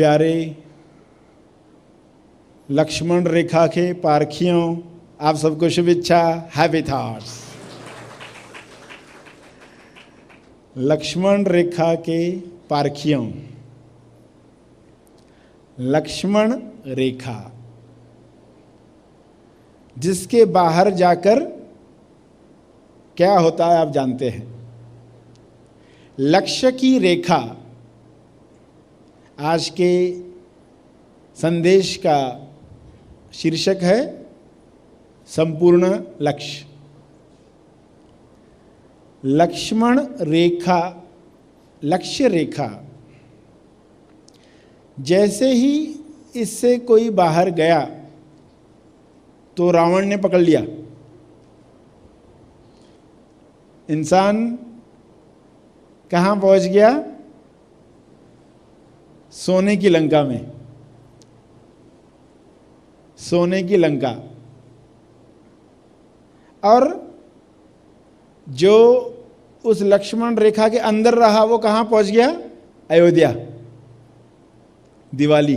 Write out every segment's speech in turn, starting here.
प्यारे लक्ष्मण रेखा के पारखियों, आप सबको शुभेच्छा, हैप्पी थॉट्स। लक्ष्मण रेखा के पारखियों, लक्ष्मण रेखा जिसके बाहर जाकर क्या होता है आप जानते हैं। लक्ष्य की रेखा आज के संदेश का शीर्षक है संपूर्ण लक्ष्य। लक्ष्मण रेखा, लक्ष्य रेखा, जैसे ही इससे कोई बाहर गया तो रावण ने पकड़ लिया। इंसान कहाँ पहुंच गया? सोने की लंका में, सोने की लंका। और जो उस लक्ष्मण रेखा के अंदर रहा वो कहाँ पहुंच गया? अयोध्या, दिवाली,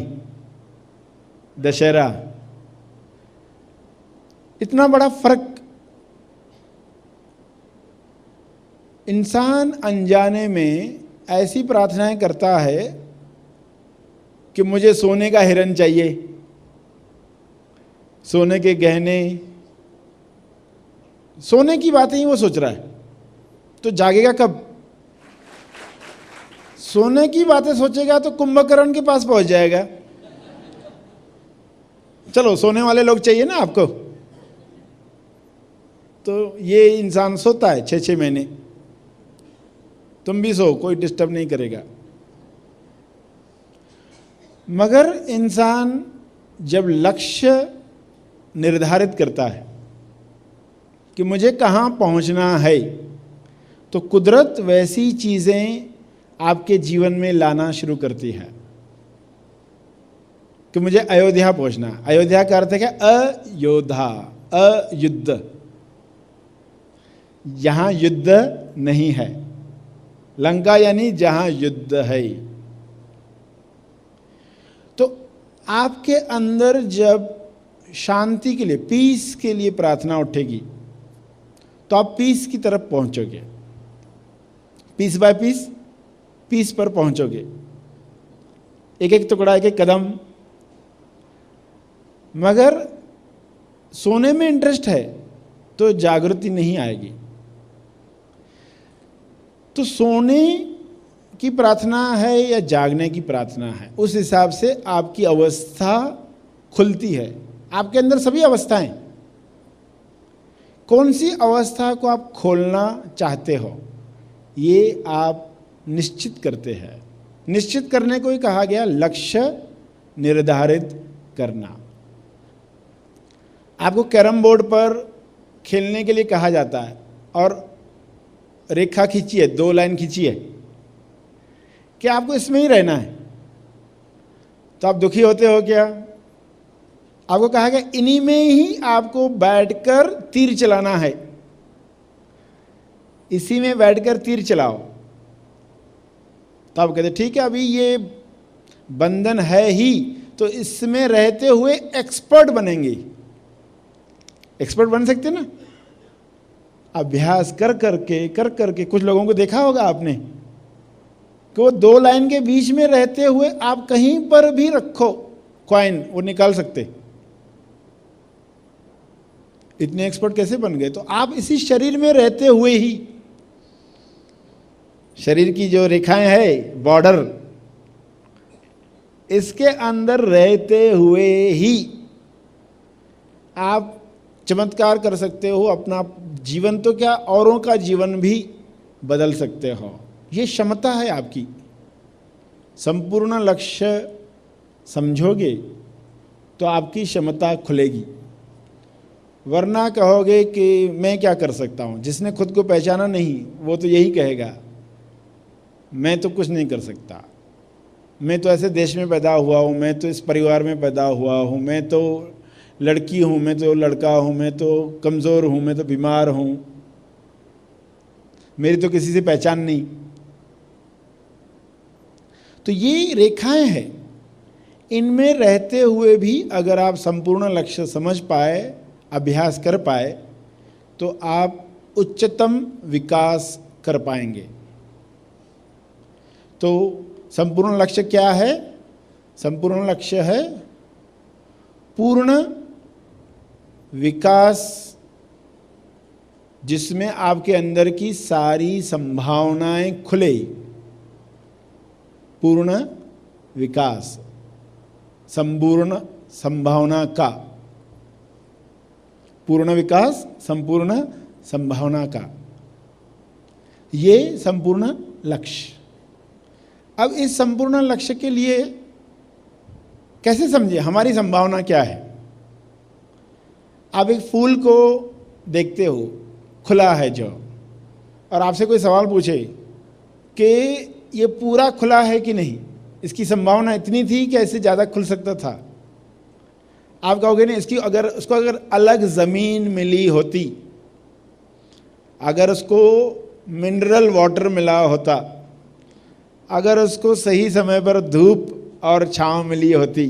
दशहरा। इतना बड़ा फर्क। इंसान अनजाने में ऐसी प्रार्थनाएं करता है कि मुझे सोने का हिरन चाहिए, सोने के गहने, सोने की बातें ही वो सोच रहा है। तो जागेगा कब? सोने की बातें सोचेगा तो कुंभकर्ण के पास पहुंच जाएगा। चलो, सोने वाले लोग चाहिए ना आपको। तो ये इंसान सोता है 6-6 महीने। तुम भी सो, कोई डिस्टर्ब नहीं करेगा। मगर इंसान जब लक्ष्य निर्धारित करता है कि मुझे कहाँ पहुँचना है, तो कुदरत वैसी चीज़ें आपके जीवन में लाना शुरू करती है कि मुझे अयोध्या पहुँचना। अयोध्या का अर्थ है क्या? अयोध्या, अयुद्ध, जहाँ युद्ध नहीं है। लंका यानी जहाँ युद्ध है। तो आपके अंदर जब शांति के लिए, पीस के लिए प्रार्थना उठेगी तो आप पीस की तरफ पहुंचोगे, पीस बाय पीस, पीस पर पहुंचोगे, एक एक टुकड़ा, एक एक कदम। मगर सोने में इंटरेस्ट है तो जागृति नहीं आएगी। तो सोने की प्रार्थना है या जागने की प्रार्थना है, उस हिसाब से आपकी अवस्था खुलती है। आपके अंदर सभी अवस्थाएं, कौन सी अवस्था को आप खोलना चाहते हो ये आप निश्चित करते हैं। निश्चित करने को ही कहा गया लक्ष्य निर्धारित करना। आपको कैरम बोर्ड पर खेलने के लिए कहा जाता है और रेखा खींची है, 2 लाइन खींची है कि आपको इसमें ही रहना है। तो आप दुखी होते हो क्या? आपको कहा गया इन्हीं में ही आपको बैठकर तीर चलाना है, इसी में बैठकर तीर चलाओ। तो आप कहते ठीक है, अभी ये बंधन है ही, तो इसमें रहते हुए एक्सपर्ट बनेंगे। एक्सपर्ट बन सकते ना, अभ्यास कर करके। कुछ लोगों को देखा होगा आपने कि वो 2 लाइन के बीच में रहते हुए आप कहीं पर भी रखो कॉइन, वो निकाल सकते। इतने एक्सपर्ट कैसे बन गए? तो आप इसी शरीर में रहते हुए ही, शरीर की जो रेखाएं है, बॉर्डर, इसके अंदर रहते हुए ही आप चमत्कार कर सकते हो। अपना जीवन तो क्या, औरों का जीवन भी बदल सकते हो। ये क्षमता है आपकी। संपूर्ण लक्ष्य समझोगे तो आपकी क्षमता खुलेगी। वरना कहोगे कि मैं क्या कर सकता हूँ। जिसने खुद को पहचाना नहीं वो तो यही कहेगा, मैं तो कुछ नहीं कर सकता, मैं तो ऐसे देश में पैदा हुआ हूँ, मैं तो इस परिवार में पैदा हुआ हूँ, मैं तो लड़की हूँ, मैं तो लड़का हूँ, मैं तो कमज़ोर हूँ, मैं तो बीमार हूँ, मेरी तो किसी से पहचान नहीं। तो ये रेखाएं हैं इनमें रहते हुए भी अगर आप संपूर्ण लक्ष्य समझ पाए, अभ्यास कर पाए, तो आप उच्चतम विकास कर पाएंगे। तो संपूर्ण लक्ष्य क्या है? संपूर्ण लक्ष्य है पूर्ण विकास, जिसमें आपके अंदर की सारी संभावनाएं खुले। पूर्ण विकास, संपूर्ण संभावना का, पूर्ण विकास संपूर्ण संभावना का, ये संपूर्ण लक्ष्य। अब इस संपूर्ण लक्ष्य के लिए कैसे समझे हमारी संभावना क्या है? आप एक फूल को देखते हो, खुला है जो, और आपसे कोई सवाल पूछे कि ये पूरा खुला है कि नहीं, इसकी संभावना इतनी थी कि इससे ज़्यादा खुल सकता था, आप कहोगे नहीं, इसकी उसको अगर अलग ज़मीन मिली होती, अगर उसको मिनरल वाटर मिला होता, अगर उसको सही समय पर धूप और छांव मिली होती,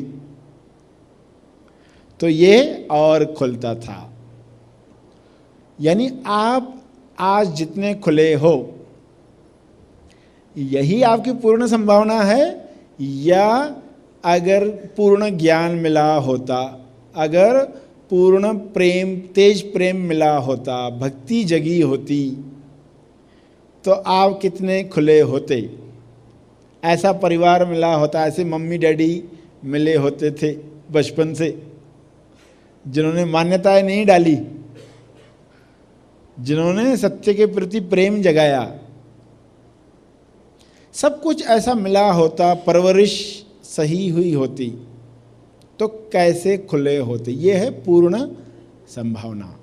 तो ये और खुलता था। यानी आप आज जितने खुले हो, यही आपकी पूर्ण संभावना है, या अगर पूर्ण ज्ञान मिला होता, अगर पूर्ण प्रेम, तेज प्रेम मिला होता, भक्ति जगी होती, तो आप कितने खुले होते। ऐसा परिवार मिला होता, ऐसे मम्मी डैडी मिले होते थे बचपन से, जिन्होंने मान्यताएं नहीं डाली, जिन्होंने सत्य के प्रति प्रेम जगाया, सब कुछ ऐसा मिला होता, परवरिश सही हुई होती, तो कैसे खुले होते। ये है पूर्ण संभावना।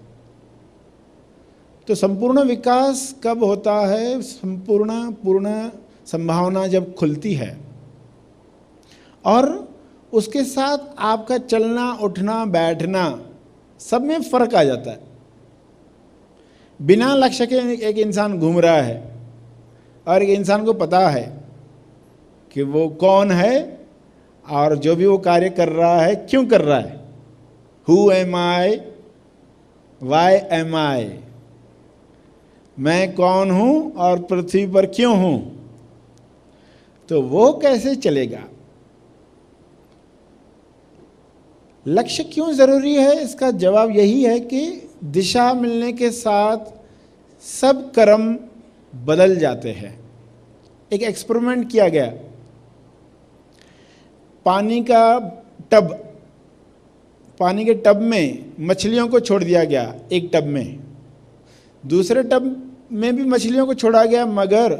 तो संपूर्ण विकास कब होता है? पूर्ण संभावना जब खुलती है, और उसके साथ आपका चलना, उठना, बैठना, सब में फर्क आ जाता है। बिना लक्ष्य के एक इंसान घूम रहा है, और एक इंसान को पता है कि वो कौन है और जो भी वो कार्य कर रहा है क्यों कर रहा है। Who am I, why am I, मैं कौन हूं और पृथ्वी पर क्यों हूं, तो वो कैसे चलेगा। लक्ष्य क्यों जरूरी है? इसका जवाब यही है कि दिशा मिलने के साथ सब कर्म बदल जाते हैं। एक एक्सपेरिमेंट किया गया, पानी के टब में मछलियों को छोड़ दिया गया, एक टब में, दूसरे टब में भी मछलियों को छोड़ा गया, मगर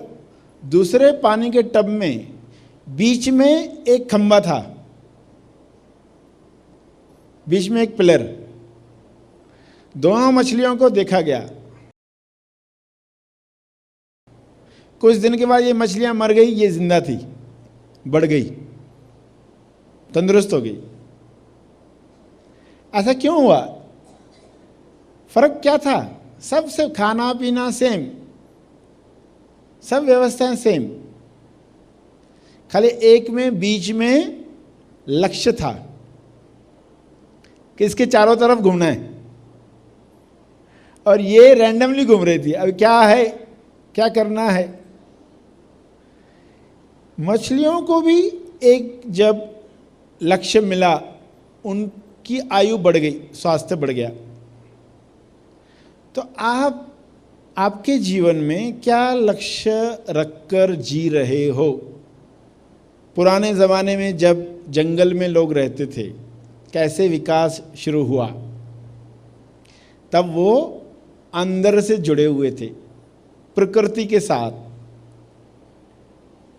दूसरे पानी के टब में बीच में एक खंबा था, बीच में एक पिलर। दोनों मछलियों को देखा गया। कुछ दिन के बाद ये मछलियां मर गई, ये जिंदा थी, बढ़ गई, तंदुरुस्त हो गई। ऐसा क्यों हुआ? फर्क क्या था? सबसे खाना पीना सेम, सब व्यवस्थाएं सेम, खाली एक में बीच में लक्ष्य था कि इसके चारों तरफ घूमना है, और ये रैंडमली घूम रही थी। अब क्या है, क्या करना है। मछलियों को भी एक जब लक्ष्य मिला, उनकी आयु बढ़ गई, स्वास्थ्य बढ़ गया। तो आपके जीवन में क्या लक्ष्य रखकर जी रहे हो? पुराने ज़माने में जब जंगल में लोग रहते थे, कैसे विकास शुरू हुआ? तब वो अंदर से जुड़े हुए थे प्रकृति के साथ,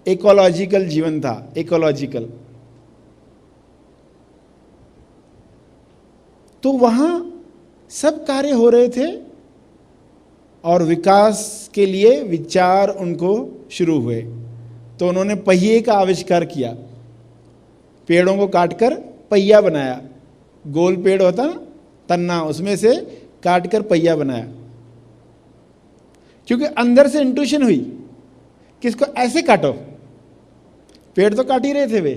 इकोलॉजिकल जीवन था, इकोलॉजिकल। तो वहां सब कार्य हो रहे थे, और विकास के लिए विचार उनको शुरू हुए। तो उन्होंने पहिए का आविष्कार किया, पेड़ों को काटकर पहिया बनाया। गोल पेड़ होता ना, तन्ना, उसमें से काटकर पहिया बनाया, क्योंकि अंदर से इंट्यूशन हुई कि इसको ऐसे काटो। पेड़ तो काट ही रहे थे वे,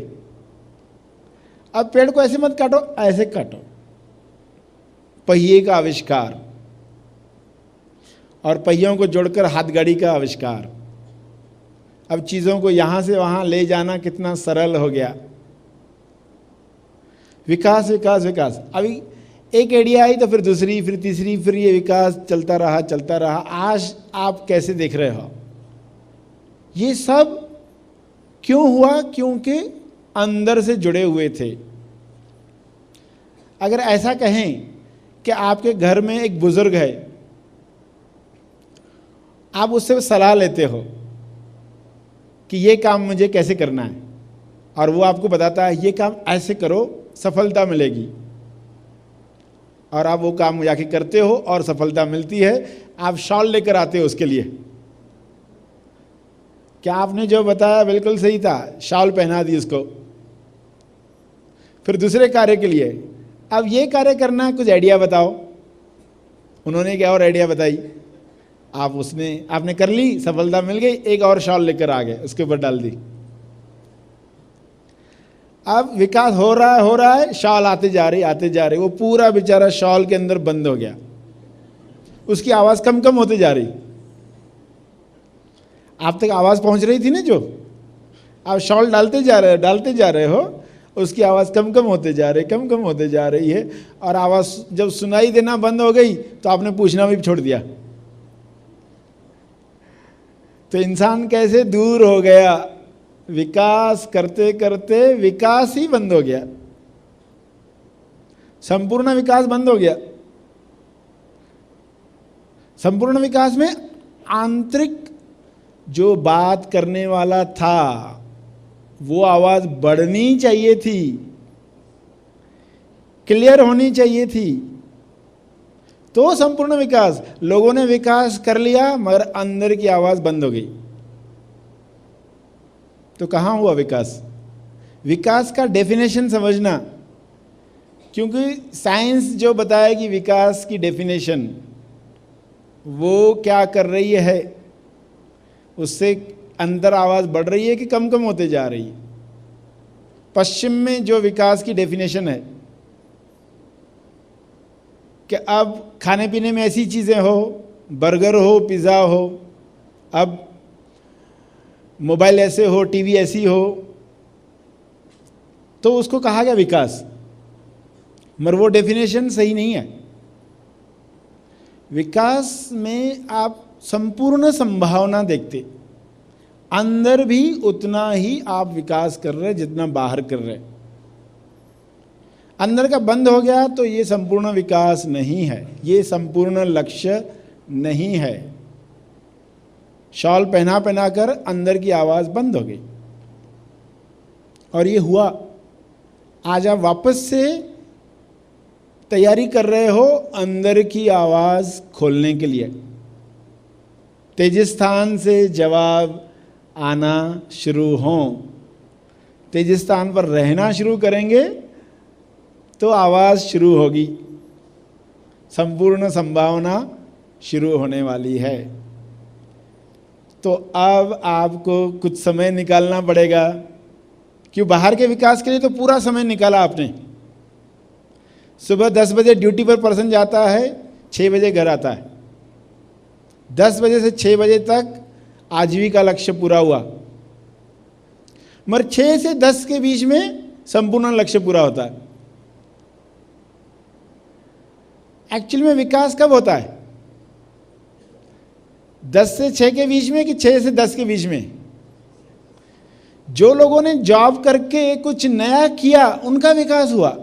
अब पेड़ को ऐसे मत काटो, ऐसे काटो। पहिए का आविष्कार और पहियों को जोड़कर हाथगाड़ी का आविष्कार। अब चीजों को यहां से वहां ले जाना कितना सरल हो गया। विकास विकास विकास। अभी एक आइडिया आई तो फिर दूसरी, फिर तीसरी, फिर ये विकास चलता रहा चलता रहा। आज आप कैसे देख रहे हो? ये सब क्यों हुआ? क्योंकि अंदर से जुड़े हुए थे। अगर ऐसा कहें कि आपके घर में एक बुजुर्ग है, आप उससे सलाह लेते हो कि ये काम मुझे कैसे करना है, और वो आपको बताता है ये काम ऐसे करो, सफलता मिलेगी, और आप वो काम जाके करते हो और सफलता मिलती है। आप शॉल लेकर आते हो उसके लिए, क्या आपने जो बताया बिल्कुल सही था, शॉल पहना दी उसको। फिर दूसरे कार्य के लिए, अब ये कार्य करना है, कुछ आइडिया बताओ। उन्होंने क्या और आइडिया बताई, आपने कर ली, सफलता मिल गई, एक और शॉल लेकर आ गए, उसके ऊपर डाल दी। अब विकास हो रहा है, शॉल आते जा रही, वो पूरा बेचारा शॉल के अंदर बंद हो गया, उसकी आवाज कम कम होती जा रही। आप तक आवाज पहुंच रही थी ना, जो आप शॉल डालते जा रहे हो, उसकी आवाज कम कम होते जा रही है। और आवाज जब सुनाई देना बंद हो गई तो आपने पूछना भी छोड़ दिया। तो इंसान कैसे दूर हो गया, विकास करते करते विकास ही बंद हो गया, संपूर्ण विकास बंद हो गया। संपूर्ण विकास में आंतरिक जो बात करने वाला था, वो आवाज बढ़नी चाहिए थी, क्लियर होनी चाहिए थी, तो संपूर्ण विकास। लोगों ने विकास कर लिया मगर अंदर की आवाज बंद हो गई, तो कहां हुआ विकास? विकास का डेफिनेशन समझना, क्योंकि साइंस जो बताएगी विकास की डेफिनेशन, वो क्या कर रही है, उससे अंदर आवाज बढ़ रही है कि कम कम होते जा रही है। पश्चिम में जो विकास की डेफिनेशन है कि अब खाने पीने में ऐसी चीजें हो, बर्गर हो, पिज्जा हो, अब मोबाइल ऐसे हो, टीवी ऐसी हो, तो उसको कहा गया विकास, मगर वो डेफिनेशन सही नहीं है। विकास में आप संपूर्ण संभावना देखते, अंदर भी उतना ही आप विकास कर रहे जितना बाहर कर रहे। अंदर का बंद हो गया तो ये संपूर्ण विकास नहीं है, ये संपूर्ण लक्ष्य नहीं है। शॉल पहना पहना कर अंदर की आवाज बंद हो गई, और ये हुआ। आज आप वापस से तैयारी कर रहे हो अंदर की आवाज खोलने के लिए। तेजस्थान से जवाब आना शुरू हो, तेजस्थान पर रहना शुरू करेंगे तो आवाज शुरू होगी, संपूर्ण संभावना शुरू होने वाली है। तो अब आपको कुछ समय निकालना पड़ेगा। क्यों? बाहर के विकास के लिए तो पूरा समय निकाला आपने। सुबह 10 बजे ड्यूटी पर पर्सन जाता है, 6 बजे घर आता है। 10 बजे से 6 बजे तक आजीविका लक्ष्य पूरा हुआ, मगर 6 से 10 के बीच में संपूर्ण लक्ष्य पूरा होता है। एक्चुअली में विकास कब होता है? 10 से 6 के बीच में कि 6 से 10 के बीच में? जो लोगों ने जॉब करके कुछ नया किया उनका विकास हुआ।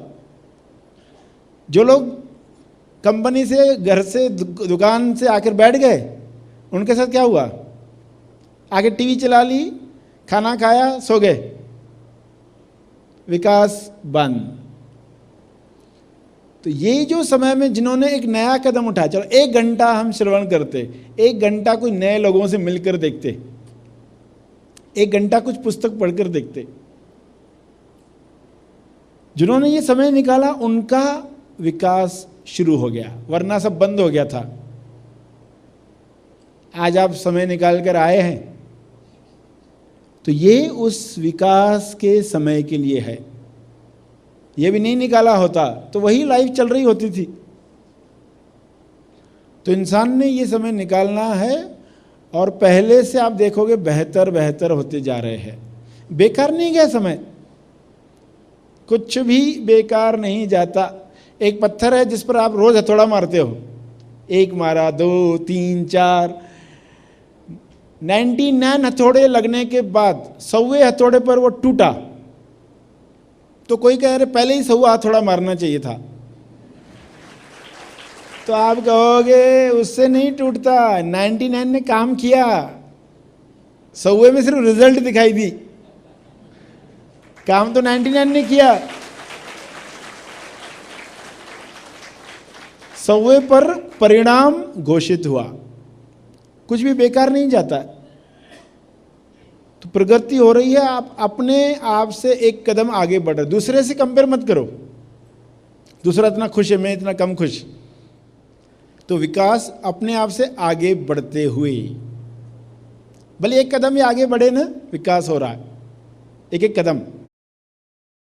जो लोग कंपनी से, घर से, दुकान से आकर बैठ गए, उनके साथ क्या हुआ? आगे टीवी चला ली, खाना खाया, सो गए, विकास बंद। तो ये जो समय में जिन्होंने एक नया कदम उठाया, चलो 1 घंटा हम श्रवण करते, 1 घंटा कोई नए लोगों से मिलकर देखते, 1 घंटा कुछ पुस्तक पढ़कर देखते, जिन्होंने ये समय निकाला उनका विकास शुरू हो गया, वरना सब बंद हो गया था। आज आप समय निकाल कर आए हैं तो ये उस विकास के समय के लिए है। ये भी नहीं निकाला होता तो वही लाइफ चल रही होती थी। तो इंसान ने ये समय निकालना है और पहले से आप देखोगे बेहतर बेहतर होते जा रहे हैं। बेकार नहीं गया समय, कुछ भी बेकार नहीं जाता। एक पत्थर है जिस पर आप रोज हथौड़ा मारते हो, एक मारा, 2, 3, 4, 99 हथौड़े लगने के बाद 100वें हथौड़े पर वो टूटा तो कोई कह रहे पहले ही 100वां हथौड़ा मारना चाहिए था। तो आप कहोगे उससे नहीं टूटता, 99 ने काम किया, 100वें में सिर्फ रिजल्ट दिखाई दी, काम तो 99 ने किया। 100वें पर परिणाम घोषित हुआ। कुछ भी बेकार नहीं जाता। तो प्रगति हो रही है, आप अपने आप से एक कदम आगे बढ़ रहे। दूसरे से कंपेयर मत करो, दूसरा इतना खुश है, मैं इतना कम खुश। तो विकास अपने आप से आगे बढ़ते हुए, भले एक कदम ही आगे बढ़े ना, विकास हो रहा है एक एक कदम।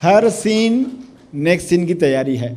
हर सीन नेक्स्ट सीन की तैयारी है।